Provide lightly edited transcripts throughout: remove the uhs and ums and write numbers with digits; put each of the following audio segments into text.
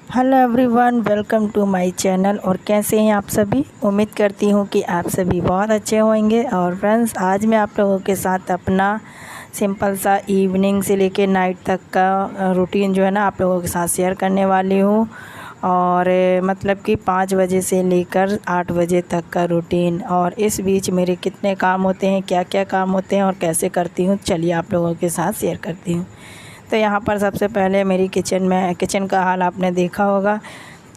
Hello everyone, welcome to my channel. और कैसे हैं आप सभी? उम्मीद करती हूँ कि आप सभी बहुत अच्छे होंगे। और फ्रेंड्स, आज मैं आप लोगों के साथ अपना सिंपल सा इवनिंग से लेके नाइट तक का रूटीन जो है ना आप लोगों के साथ शेयर करने वाली हूँ। और मतलब कि 5 बजे से लेकर 8 बजे तक का रूटीन, और इस बीच मेरे कितने काम होते हैं, क्या क्या काम होते हैं और कैसे करती हूँ, चलिए आप लोगों के साथ शेयर करती हूँ। तो यहाँ पर सबसे पहले मेरी किचन का हाल आपने देखा होगा।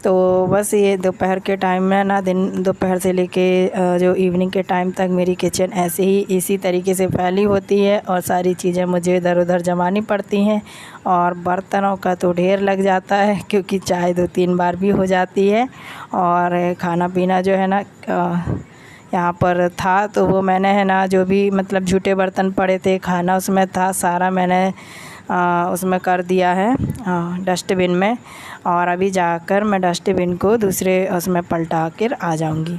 तो बस ये दोपहर के टाइम में ना, दिन दोपहर से लेके जो इवनिंग के टाइम तक मेरी किचन ऐसे ही इसी तरीके से फैली होती है और सारी चीज़ें मुझे इधर उधर जमानी पड़ती हैं। और बर्तनों का तो ढेर लग जाता है, क्योंकि चाय 2-3 बार भी हो जाती है। और खाना पीना जो है ना यहाँ पर था, तो वो मैंने है ना, जो भी मतलब झूठे बर्तन पड़े थे, खाना उसमें था, सारा मैंने उसमें कर दिया है डस्टबिन में। और अभी जाकर मैं डस्टबिन को दूसरे उसमें पलटा कर आ जाऊंगी।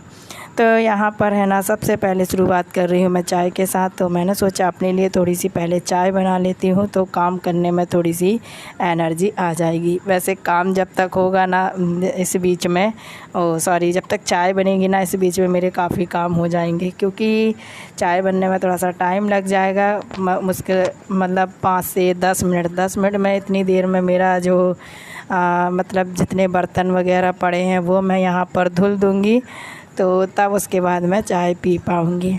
तो यहाँ पर है ना, सबसे पहले शुरुआत कर रही हूँ मैं चाय के साथ। तो मैंने सोचा अपने लिए थोड़ी सी पहले चाय बना लेती हूँ, तो काम करने में थोड़ी सी एनर्जी आ जाएगी। वैसे काम जब तक होगा ना, इस बीच में जब तक चाय बनेगी ना, इस बीच में मेरे काफ़ी काम हो जाएंगे, क्योंकि चाय बनने में थोड़ा सा टाइम लग जाएगा। मुश्किल मतलब 5 से 10 मिनट में, इतनी देर में मेरा जो मतलब जितने बर्तन वगैरह पड़े हैं वो मैं यहाँ पर धुल दूँगी, तो तब उसके बाद मैं चाय पी पाऊँगी।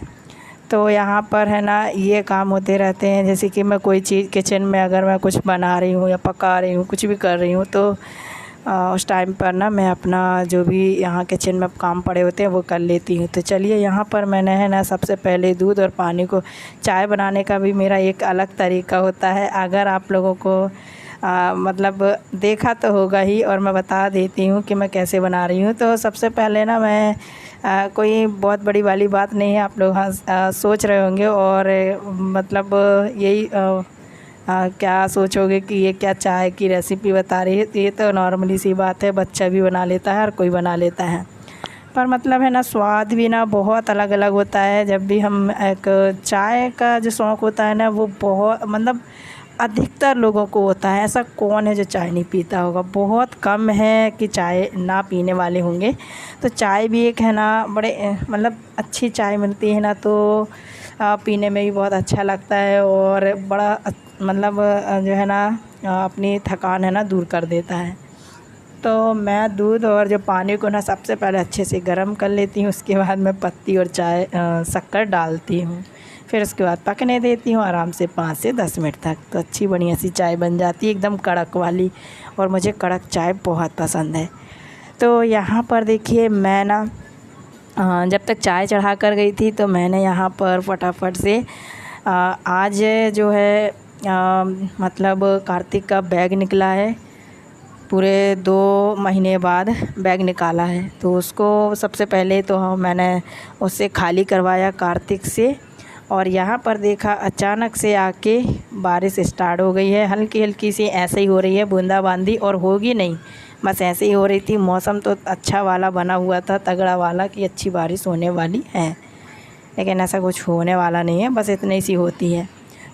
तो यहाँ पर है ना, ये काम होते रहते हैं। जैसे कि मैं कोई चीज़ किचन में अगर मैं कुछ बना रही हूँ या पका रही हूँ, कुछ भी कर रही हूँ, तो उस टाइम पर ना मैं अपना जो भी यहाँ किचन में काम पड़े होते हैं वो कर लेती हूँ। तो चलिए, यहाँ पर मैंने है ना, सबसे पहले दूध और पानी को, चाय बनाने का भी मेरा एक अलग तरीका होता है। अगर आप लोगों को मतलब देखा तो होगा ही, और मैं बता देती हूँ कि मैं कैसे बना रही हूँ। तो सबसे पहले ना मैं कोई बहुत बड़ी वाली बात नहीं है, आप लोग सोच रहे होंगे और मतलब यही क्या सोचोगे कि ये क्या चाय की रेसिपी बता रही है। तो ये तो नॉर्मली सी बात है, बच्चा भी बना लेता है, हर कोई बना लेता है। पर मतलब है ना, स्वाद भी ना बहुत अलग अलग होता है। जब भी हम एक चाय का जो शौक़ होता है ना, वो बहुत मतलब अधिकतर लोगों को होता है। ऐसा कौन है जो चाय नहीं पीता होगा? बहुत कम है कि चाय ना पीने वाले होंगे। तो चाय भी एक है ना, बड़े मतलब अच्छी चाय मिलती है ना, तो पीने में भी बहुत अच्छा लगता है, और बड़ा मतलब जो है ना, अपनी थकान है ना दूर कर देता है। तो मैं दूध और जो पानी को ना सबसे पहले अच्छे से गर्म कर लेती हूँ। उसके बाद मैं पत्ती और चाय शक्कर डालती हूँ। फिर उसके बाद पकने देती हूँ आराम से 5 से 10 मिनट तक। तो अच्छी बढ़िया सी चाय बन जाती है, एकदम कड़क वाली। और मुझे कड़क चाय बहुत पसंद है। तो यहाँ पर देखिए, मैं ना जब तक चाय चढ़ा कर गई थी, तो मैंने यहाँ पर फटाफट से आज जो है मतलब कार्तिक का बैग निकला है। पूरे 2 महीने बाद बैग निकाला है। तो उसको सबसे पहले तो मैंने उससे खाली करवाया कार्तिक से। और यहाँ पर देखा, अचानक से आके बारिश स्टार्ट हो गई है। हल्की हल्की सी ऐसे ही हो रही है, बूंदाबांदी, और होगी नहीं, बस ऐसे ही हो रही थी। मौसम तो अच्छा वाला बना हुआ था, तगड़ा वाला, कि अच्छी बारिश होने वाली है, लेकिन ऐसा कुछ होने वाला नहीं है, बस इतनी सी होती है।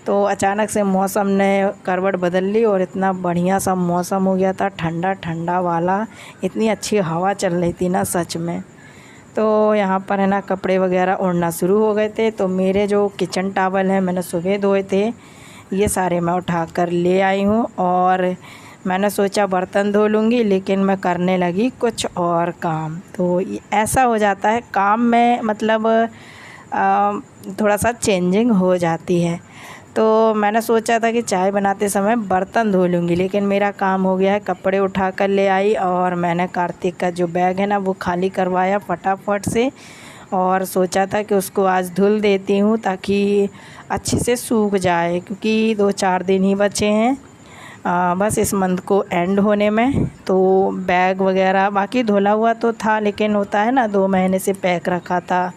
तो अचानक से मौसम ने करवट बदल ली और इतना बढ़िया सा मौसम हो गया था, ठंडा ठंडा वाला। इतनी अच्छी हवा चल रही थी ना, सच में। तो यहाँ पर है ना, कपड़े वगैरह उड़ना शुरू हो गए थे। तो मेरे जो किचन टॉवल हैं, मैंने सुबह धोए थे, ये सारे मैं उठा कर ले आई हूँ। और मैंने सोचा बर्तन धो लूँगी, लेकिन मैं करने लगी कुछ और काम। तो ऐसा हो जाता है काम में, मतलब थोड़ा सा चेंजिंग हो जाती है। तो मैंने सोचा था कि चाय बनाते समय बर्तन धो लूँगी, लेकिन मेरा काम हो गया है, कपड़े उठा कर ले आई। और मैंने कार्तिक का जो बैग है ना, वो खाली करवाया फटाफट से। और सोचा था कि उसको आज धुल देती हूँ, ताकि अच्छे से सूख जाए, क्योंकि 2-4 दिन ही बचे हैं बस इस मंथ को एंड होने में। तो बैग वगैरह बाकी धुला हुआ तो था, लेकिन होता है ना, 2 महीने से पैक रखा था,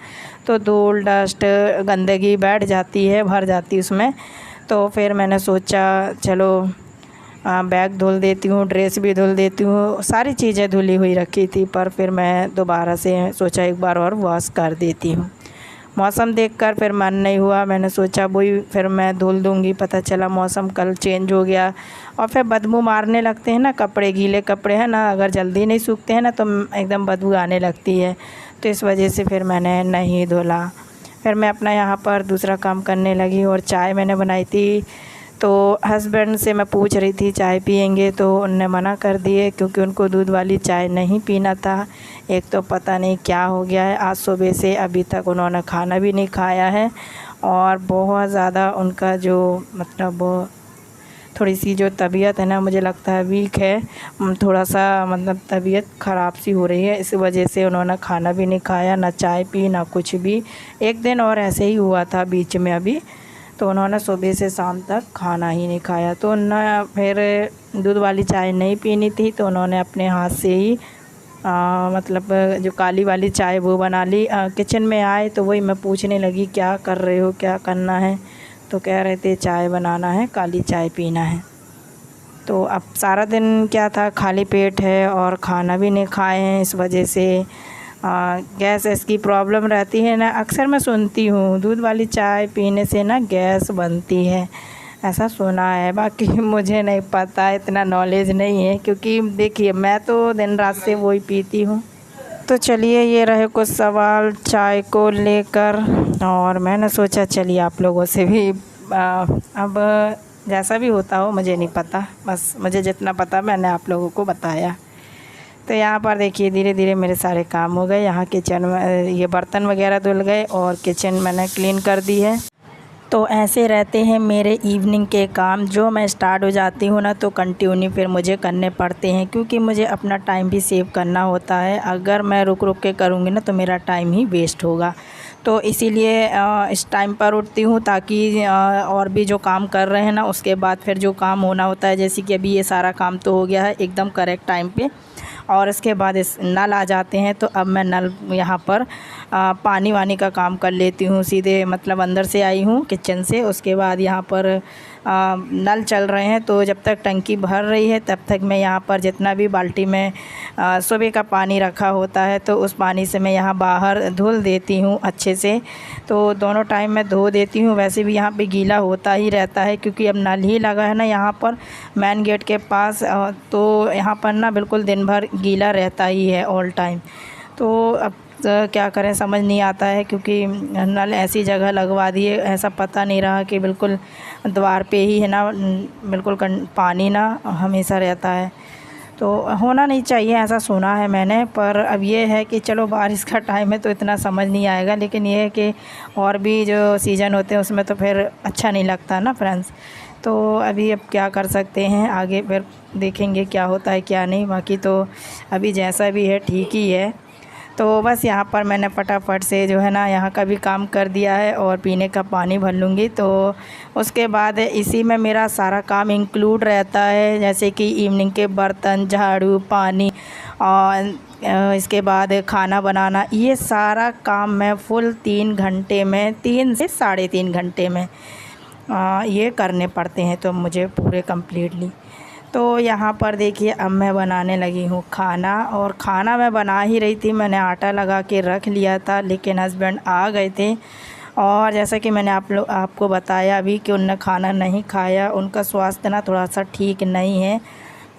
तो धूल डस्ट गंदगी बैठ जाती है, भर जाती है उसमें। तो फिर मैंने सोचा चलो बैग धुल देती हूँ, ड्रेस भी धुल देती हूँ, सारी चीज़ें धुली हुई रखी थी। पर फिर मैं दोबारा से सोचा एक बार और वॉश कर देती हूँ। मौसम देखकर फिर मन नहीं हुआ, मैंने सोचा वही फिर मैं धुल दूँगी। पता चला मौसम कल चेंज हो गया और फिर बदबू मारने लगते हैं ना कपड़े, गीले कपड़े हैं ना, अगर जल्दी नहीं सूखते हैं ना तो एकदम बदबू आने लगती है। तो इस वजह से फिर मैंने नहीं धुला। फिर मैं अपना यहाँ पर दूसरा काम करने लगी और चाय मैंने बनाई थी। तो हस्बैंड से मैं पूछ रही थी चाय पियेंगे, तो उनने मना कर दिए क्योंकि उनको दूध वाली चाय नहीं पीना था। एक तो पता नहीं क्या हो गया है, आज सुबह से अभी तक उन्होंने खाना भी नहीं खाया है और बहुत ज़्यादा उनका जो मतलब थोड़ी सी जो तबीयत है ना, मुझे लगता है वीक है, थोड़ा सा मतलब तबीयत ख़राब सी हो रही है। इस वजह से उन्होंने खाना भी नहीं खाया, ना चाय पी, ना कुछ भी। एक दिन और ऐसे ही हुआ था बीच में अभी, तो उन्होंने सुबह से शाम तक खाना ही नहीं खाया। तो उन्होंने फिर दूध वाली चाय नहीं पीनी थी तो उन्होंने अपने हाथ से ही मतलब जो काली वाली चाय वो बना ली। किचन में आए तो वही मैं पूछने लगी क्या कर रहे हो, क्या करना है, तो कह रहे थे चाय बनाना है, काली चाय पीना है। तो अब सारा दिन क्या था, खाली पेट है और खाना भी नहीं खाए हैं। इस वजह से गैस इसकी प्रॉब्लम रहती है ना, अक्सर मैं सुनती हूँ दूध वाली चाय पीने से ना गैस बनती है, ऐसा सुना है। बाकी मुझे नहीं पता, इतना नॉलेज नहीं है, क्योंकि देखिए मैं तो दिन रात से वही पीती हूँ। तो चलिए ये रहे कुछ सवाल चाय को लेकर, और मैंने सोचा चलिए आप लोगों से भी अब जैसा भी होता हो मुझे नहीं पता, बस मुझे जितना पता मैंने आप लोगों को बताया। तो यहाँ पर देखिए धीरे धीरे मेरे सारे काम हो गए। यहाँ किचन में ये बर्तन वगैरह धुल गए और किचन मैंने क्लीन कर दी है। तो ऐसे रहते हैं मेरे इवनिंग के काम, जो मैं स्टार्ट हो जाती हूँ ना तो कंटिन्यू फिर मुझे करने पड़ते हैं, क्योंकि मुझे अपना टाइम भी सेव करना होता है। अगर मैं रुक रुक के करूँगी ना तो मेरा टाइम ही वेस्ट होगा। तो इसीलिए इस टाइम पर उठती हूँ ताकि और भी जो काम कर रहे हैं ना उसके बाद फिर जो काम होना होता है, जैसे कि अभी ये सारा काम तो हो गया है एकदम करेक्ट टाइम पे, और इसके बाद इस नल आ जाते हैं। तो अब मैं नल यहाँ पर पानी वानी का काम कर लेती हूँ सीधे, मतलब अंदर से आई हूँ किचन से, उसके बाद यहाँ पर नल चल रहे हैं। तो जब तक टंकी भर रही है तब तक मैं यहाँ पर जितना भी बाल्टी में सुबह का पानी रखा होता है तो उस पानी से मैं यहाँ बाहर धुल देती हूँ अच्छे से। तो दोनों टाइम मैं धो देती हूँ। वैसे भी यहाँ पे गीला होता ही रहता है क्योंकि अब नल ही लगा है ना यहाँ पर मेन गेट के पास, तो यहाँ पर ना बिल्कुल दिन भर गीला रहता ही है ऑल टाइम। तो अब क्या करें समझ नहीं आता है, क्योंकि नल ऐसी जगह लगवा दिए, ऐसा पता नहीं रहा कि बिल्कुल द्वार पे ही है ना, बिल्कुल पानी ना हमेशा रहता है। तो होना नहीं चाहिए ऐसा सुना है मैंने, पर अब ये है कि चलो बारिश का टाइम है तो इतना समझ नहीं आएगा, लेकिन ये है कि और भी जो सीज़न होते हैं उसमें तो फिर अच्छा नहीं लगता ना फ्रेंड्स। तो अभी अब क्या कर सकते हैं, आगे फिर देखेंगे क्या होता है क्या नहीं। बाकी तो अभी जैसा भी है ठीक ही है। तो बस यहाँ पर मैंने फटाफट से जो है ना यहाँ का भी काम कर दिया है और पीने का पानी भर लूँगी। तो उसके बाद इसी में मेरा सारा काम इंक्लूड रहता है, जैसे कि इवनिंग के बर्तन, झाड़ू, पानी और इसके बाद खाना बनाना, ये सारा काम मैं फुल 3 घंटे में, 3 से 3.5 घंटे में ये करने पड़ते हैं तो मुझे पूरे कम्प्लीटली। तो यहाँ पर देखिए अब मैं बनाने लगी हूँ खाना, और खाना मैं बना ही रही थी, मैंने आटा लगा के रख लिया था, लेकिन हस्बैंड आ गए थे और जैसा कि मैंने आपको बताया अभी कि उन्होंने खाना नहीं खाया, उनका स्वास्थ्य ना थोड़ा सा ठीक नहीं है।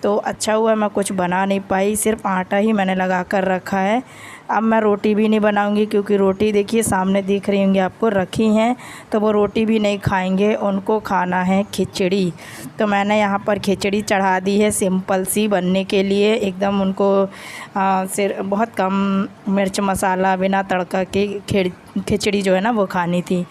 तो अच्छा हुआ मैं कुछ बना नहीं पाई, सिर्फ आटा ही मैंने लगा कर रखा है। अब मैं रोटी भी नहीं बनाऊंगी क्योंकि रोटी देखिए सामने दिख रही होंगी आपको रखी हैं, तो वो रोटी भी नहीं खाएंगे, उनको खाना है खिचड़ी। तो मैंने यहाँ पर खिचड़ी चढ़ा दी है सिंपल सी बनने के लिए, एकदम उनको सिर्फ बहुत कम मिर्च मसाला बिना तड़का के खिचड़ी जो है ना वो खानी थी।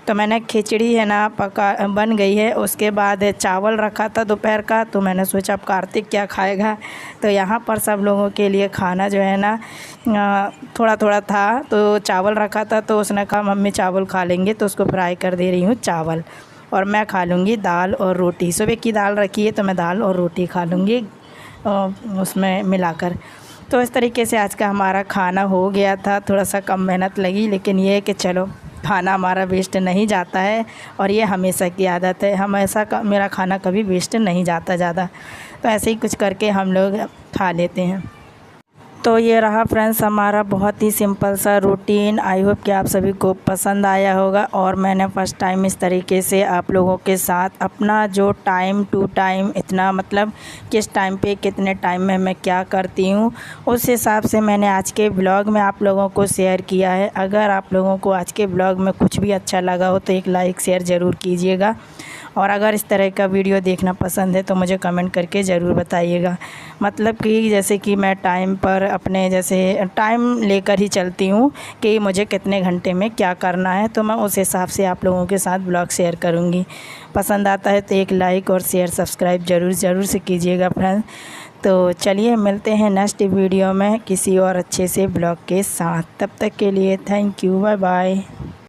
तो मैंने खिचड़ी है ना बन गई है। उसके बाद चावल रखा था दोपहर का, तो मैंने सोचा अब कार्तिक क्या खाएगा, तो यहाँ पर सब लोगों के लिए खाना जो है ना थोड़ा थोड़ा था, तो चावल रखा था तो उसने कहा मम्मी चावल खा लेंगे, तो उसको फ्राई कर दे रही हूँ चावल, और मैं खा लूँगी दाल और रोटी। सुबह की दाल रखी है तो मैं दाल और रोटी खा लूँगी उसमें मिलाकर। तो इस तरीके से आज का हमारा खाना हो गया था, थोड़ा सा कम मेहनत लगी, लेकिन ये है कि चलो खाना हमारा वेस्ट नहीं जाता है, और ये हमेशा की आदत है, हमेशा मेरा खाना कभी वेस्ट नहीं जाता ज़्यादा। तो ऐसे ही कुछ करके हम लोग खा लेते हैं। तो ये रहा फ्रेंड्स हमारा बहुत ही सिंपल सा रूटीन। आई होप कि आप सभी को पसंद आया होगा। और मैंने फ़र्स्ट टाइम इस तरीके से आप लोगों के साथ अपना जो टाइम टू टाइम इतना मतलब किस टाइम पे कितने टाइम में मैं क्या करती हूँ उस हिसाब से मैंने आज के ब्लॉग में आप लोगों को शेयर किया है। अगर आप लोगों को आज के ब्लॉग में कुछ भी अच्छा लगा हो तो एक लाइक शेयर ज़रूर कीजिएगा। और अगर इस तरह का वीडियो देखना पसंद है तो मुझे कमेंट करके ज़रूर बताइएगा। मतलब कि जैसे कि मैं टाइम पर अपने जैसे टाइम लेकर ही चलती हूँ कि मुझे कितने घंटे में क्या करना है, तो मैं उस हिसाब से आप लोगों के साथ ब्लॉग शेयर करूँगी। पसंद आता है तो एक लाइक और शेयर सब्सक्राइब ज़रूर से कीजिएगा फ्रेंड्स। तो चलिए मिलते हैं नेक्स्ट वीडियो में किसी और अच्छे से ब्लॉग के साथ। तब तक के लिए थैंक यू, बाय बाय।